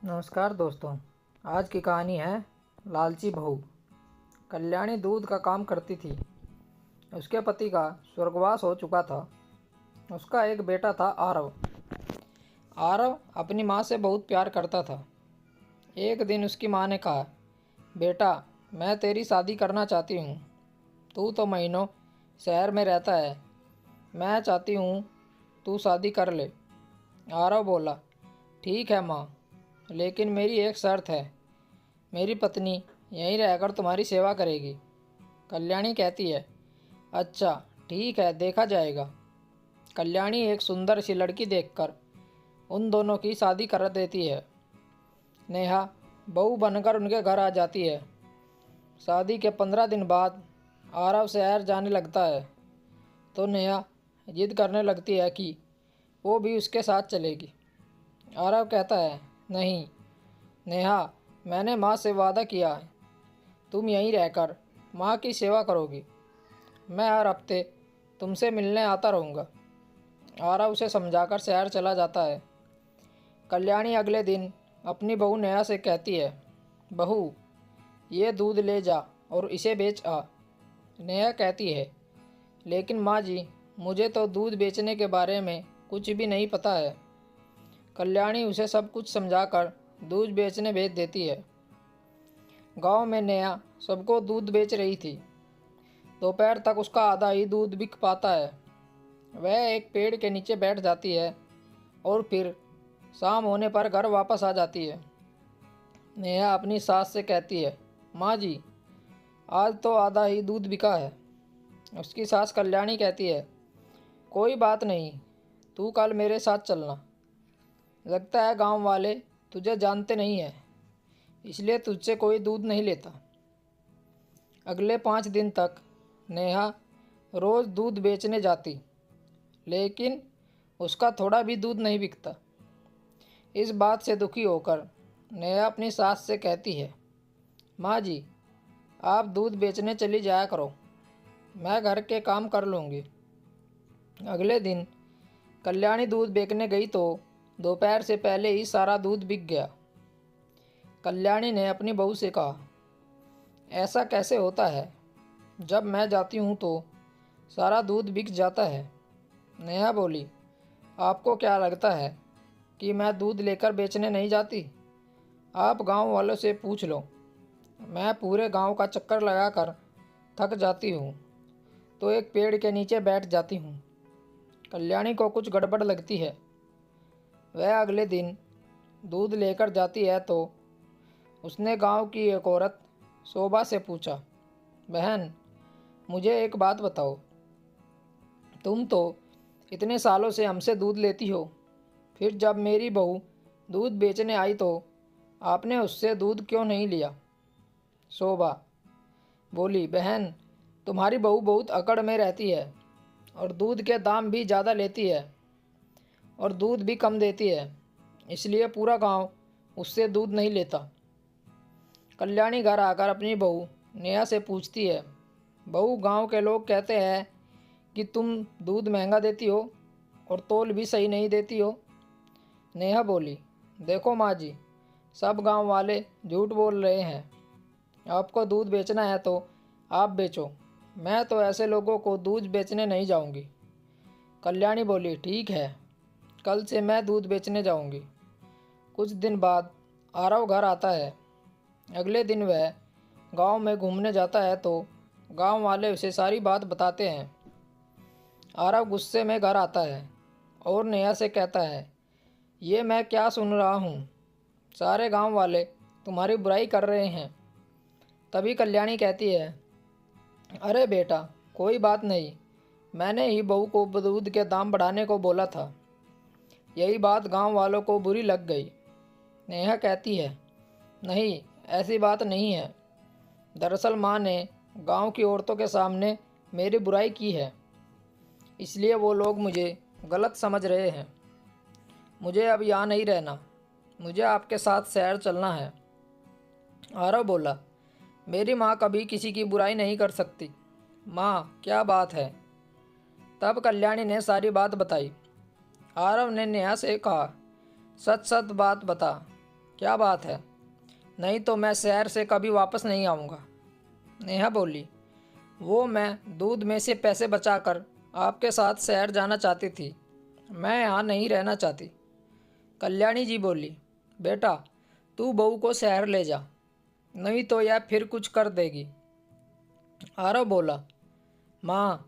नमस्कार दोस्तों। आज की कहानी है लालची बहू। कल्याणी दूध का काम करती थी। उसके पति का स्वर्गवास हो चुका था। उसका एक बेटा था आरव। आरव अपनी माँ से बहुत प्यार करता था। एक दिन उसकी माँ ने कहा, बेटा, मैं तेरी शादी करना चाहती हूँ। तू तो महीनों शहर में रहता है। मैं चाहती हूँ तू शादी कर ले। आरव बोला, ठीक है माँ, लेकिन मेरी एक शर्त है। मेरी पत्नी यहीं रहकर तुम्हारी सेवा करेगी। कल्याणी कहती है, अच्छा ठीक है, देखा जाएगा। कल्याणी एक सुंदर सी लड़की देखकर उन दोनों की शादी कर देती है। नेहा बहू बनकर उनके घर आ जाती है। शादी के 15 दिन बाद आरव शहर जाने लगता है तो नेहा जिद करने लगती है कि वो भी उसके साथ चलेगी। आरव कहता है, नहीं नेहा, मैंने माँ से वादा किया है, तुम यहीं रहकर माँ की सेवा करोगी। मैं हर हफ्ते तुमसे मिलने आता रहूँगा। आरव उसे समझाकर शहर चला जाता है। कल्याणी अगले दिन अपनी बहू नेहा से कहती है, बहू, ये दूध ले जा और इसे बेच आ। नेहा कहती है, लेकिन माँ जी, मुझे तो दूध बेचने के बारे में कुछ भी नहीं पता है। कल्याणी उसे सब कुछ समझाकर दूध बेचने भेज देती है। गांव में नेहा सबको दूध बेच रही थी। दोपहर तक उसका आधा ही दूध बिक पाता है। वह एक पेड़ के नीचे बैठ जाती है और फिर शाम होने पर घर वापस आ जाती है। नेहा अपनी सास से कहती है, माँ जी, आज तो आधा ही दूध बिका है। उसकी सास कल्याणी कहती है, कोई बात नहीं, तू कल मेरे साथ चलना। लगता है गांव वाले तुझे जानते नहीं हैं, इसलिए तुझसे कोई दूध नहीं लेता। अगले 5 दिन तक नेहा रोज़ दूध बेचने जाती, लेकिन उसका थोड़ा भी दूध नहीं बिकता। इस बात से दुखी होकर नेहा अपनी सास से कहती है, माँ जी, आप दूध बेचने चली जाया करो, मैं घर के काम कर लूँगी। अगले दिन कल्याणी दूध बेचने गई तो दोपहर से पहले ही सारा दूध बिक गया। कल्याणी ने अपनी बहू से कहा, ऐसा कैसे होता है? जब मैं जाती हूँ तो सारा दूध बिक जाता है। नेहा बोली, आपको क्या लगता है कि मैं दूध लेकर बेचने नहीं जाती? आप गांव वालों से पूछ लो। मैं पूरे गांव का चक्कर लगाकर थक जाती हूँ तो एक पेड़ के नीचे बैठ जाती हूँ। कल्याणी को कुछ गड़बड़ लगती है। वह अगले दिन दूध लेकर जाती है तो उसने गांव की एक औरत शोभा से पूछा, बहन, मुझे एक बात बताओ, तुम तो इतने सालों से हमसे दूध लेती हो, फिर जब मेरी बहू दूध बेचने आई तो आपने उससे दूध क्यों नहीं लिया? शोभा बोली, बहन, तुम्हारी बहू बहुत अकड़ में रहती है और दूध के दाम भी ज़्यादा लेती है और दूध भी कम देती है, इसलिए पूरा गांव उससे दूध नहीं लेता। कल्याणी घर आकर अपनी बहू नेहा से पूछती है, बहू, गांव के लोग कहते हैं कि तुम दूध महंगा देती हो और तोल भी सही नहीं देती हो। नेहा बोली, देखो माँ जी, सब गांव वाले झूठ बोल रहे हैं। आपको दूध बेचना है तो आप बेचो, मैं तो ऐसे लोगों को दूध बेचने नहीं जाऊंगी। कल्याणी बोली, ठीक है, कल से मैं दूध बेचने जाऊंगी। कुछ दिन बाद आरव घर आता है। अगले दिन वह गांव में घूमने जाता है तो गांव वाले उसे सारी बात बताते हैं। आरव गुस्से में घर आता है और नेहा से कहता है, ये मैं क्या सुन रहा हूँ? सारे गांव वाले तुम्हारी बुराई कर रहे हैं। तभी कल्याणी कहती है, अरे बेटा, कोई बात नहीं, मैंने ही बहू को दूध के दाम बढ़ाने को बोला था। यही बात गांव वालों को बुरी लग गई। नेहा कहती है, नहीं, ऐसी बात नहीं है। दरअसल माँ ने गांव की औरतों के सामने मेरी बुराई की है, इसलिए वो लोग मुझे गलत समझ रहे हैं। मुझे अब यहाँ नहीं रहना, मुझे आपके साथ शहर चलना है। आरव बोला, मेरी माँ कभी किसी की बुराई नहीं कर सकती। माँ, क्या बात है? तब कल्याणी ने सारी बात बताई। आरव ने नेहा से कहा, सच सच बात बता, क्या बात है, नहीं तो मैं शहर से कभी वापस नहीं आऊँगा। नेहा बोली, वो मैं दूध में से पैसे बचाकर आपके साथ शहर जाना चाहती थी, मैं यहाँ नहीं रहना चाहती। कल्याणी जी बोली, बेटा तू बहू को शहर ले जा, नहीं तो यह फिर कुछ कर देगी। आरव बोला, माँ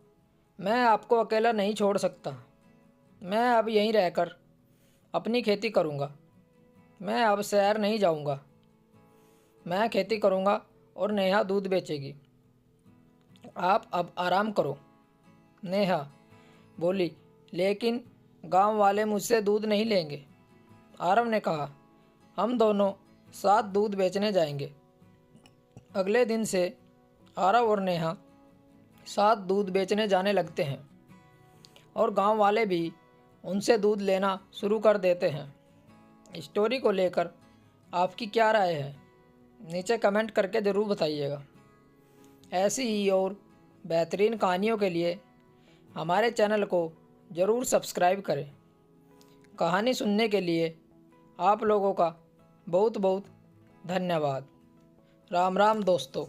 मैं आपको अकेला नहीं छोड़ सकता, मैं अब यहीं रहकर अपनी खेती करूँगा, मैं अब शहर नहीं जाऊँगा। मैं खेती करूँगा और नेहा दूध बेचेगी, आप अब आराम करो। नेहा बोली, लेकिन गांव वाले मुझसे दूध नहीं लेंगे। आरव ने कहा, हम दोनों साथ दूध बेचने जाएंगे। अगले दिन से आरव और नेहा साथ दूध बेचने जाने लगते हैं और गांव वाले भी उनसे दूध लेना शुरू कर देते हैं। स्टोरी को लेकर आपकी क्या राय है, नीचे कमेंट करके ज़रूर बताइएगा। ऐसी ही और बेहतरीन कहानियों के लिए हमारे चैनल को ज़रूर सब्सक्राइब करें। कहानी सुनने के लिए आप लोगों का बहुत बहुत धन्यवाद। राम राम दोस्तों।